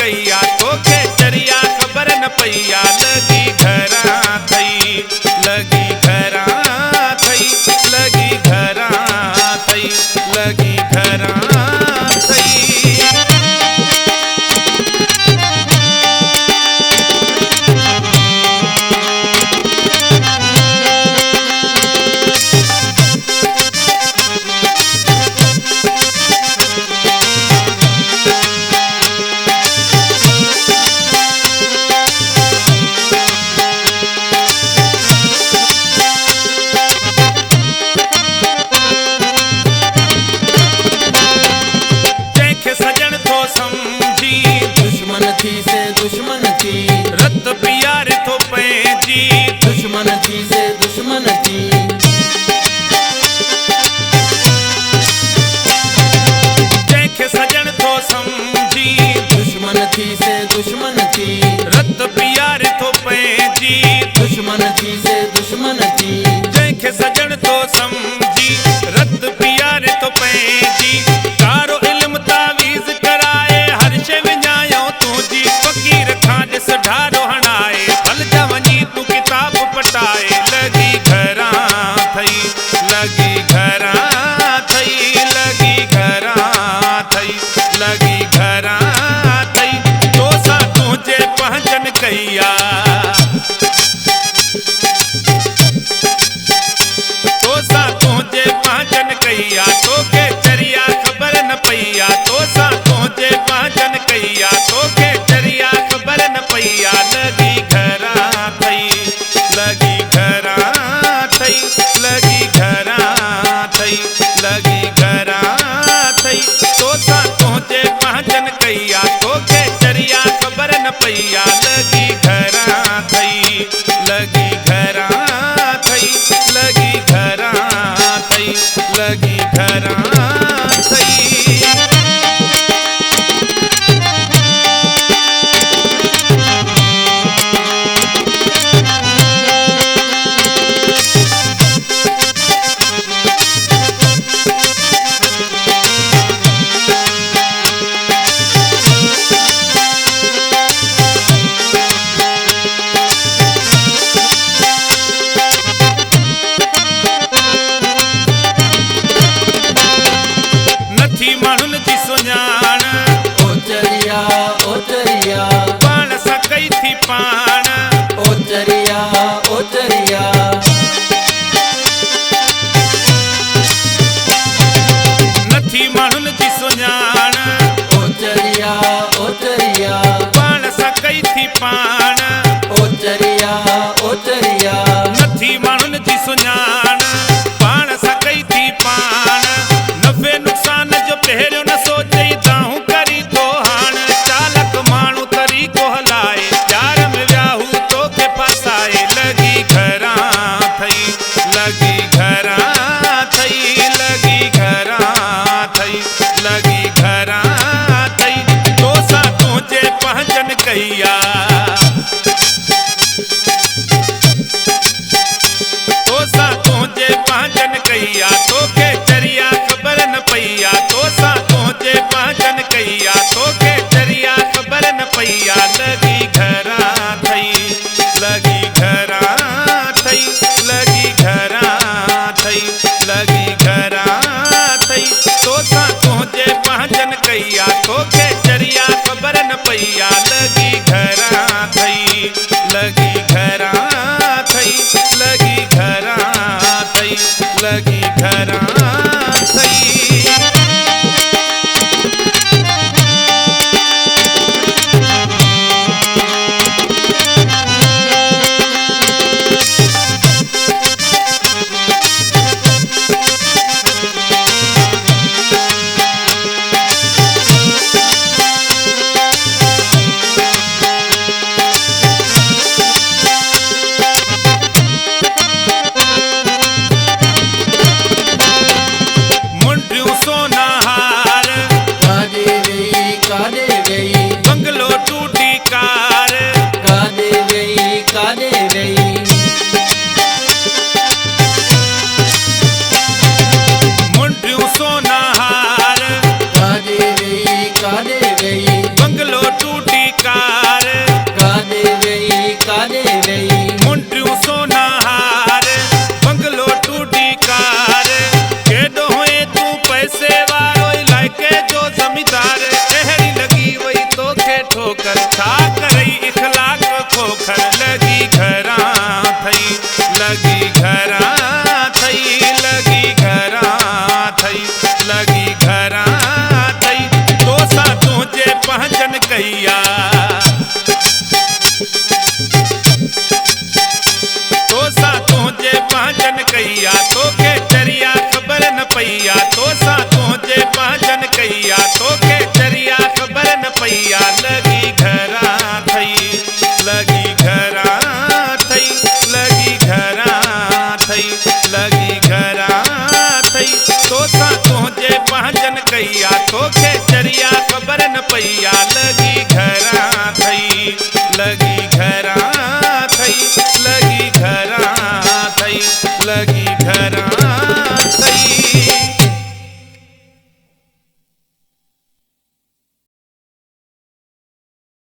कईया तोखे चरिया ख़बर न पईया लगी घरा थई लगी घरा थई लगी घरा थई लगी घरा थई। दुश्मन थी से दुश्मन थी रत प्यार थो पैंजी दुश्मन थी से दुश्मन थी जंहिंखे सजण थो समझी दुश्मन थी से दुश्मन थी रत प्यार थो पैंजी दुश्मन थी से दुश्मन थी जंहिंखे सजण थो समझी रत प्यार थो पैंजी कारो इल्म तावीज़ कराए हर शइ विञायो तुंहिंजी फ़क़ीर खां ॾिस ढारो हणाए हल जा वञी तूं किताब पटाए लगी घरा थई लगी घरा थई लगी घरा थई लगी घरा थई तोसां तुंहिंजे पहचन कईया तोसां तुंहिंजे पहचन कईया तोखे चरिया ख़बर न पईया तोसां तुंहिंजे पहचन कईया तोखे चरिया ख़बर न पईया लगी घरा थई लगी घरा थई लगी घरा थई लगी घरा थई तोसां तुंहिंजे पहचन कईया तोखे चरिया ख़बर न पईया लगी घरा थई लगी घरा थई लगी घरा थई लगी घरा थई। नथी माण्हुनि जी सुञाण ओ चरिया पाण सां कई थी पाण ओ चरिया नथी माण्हुनि जी सुञाण ओ चरिया पाण सां कई थी पाण ओ चरिया नथी माण्हुनि जी सुञाण पाण सां कई थी पाण नफ़े नुक़सान जो पहिरियों न सोचई दाहूं करी थो हाण चालक माण्हू तरीक़ो हलाए प्यार में वियाहू तोखे फसाए लगी घरा थई लगी घरा थई लगी घरा थई लगी घरा थई तोसां तुंहिंजे पहचन कईया तोसां तुंहिंजे पहचन कईया तोखे चरिया ख़बर न पईया तोसां तुंहिंजे पहचन कईया तोखे चरिया ख़बर न पईया लगी घरा थई लगी घरा थई लगी घरा थई लगी घरा थई तोसां तुंहिंजे पहचन कईया तोखे चरिया ख़बर न पईया लगी घरा थई लगी घरा थई लगी घरा थई लगी घरा थई। बंगलो टूटी ठोकर छा करई इखलाक खोखर लगी घरा थई लगी घरा थई लगी घरा थई लगी घरा थई तो सा तुझे पहचन कहिया तो सा तुझे पहचन कहिया तो के चरिया खबर न पैया तो सा तुझे पहचन कहिया तो के चरिया खबर न पैया लगी घरा थई लगी घरा थई लगी घरा थई लगी घरा थई तो सा तुझे पहचन कहिया तो के चरिया खबर न पैया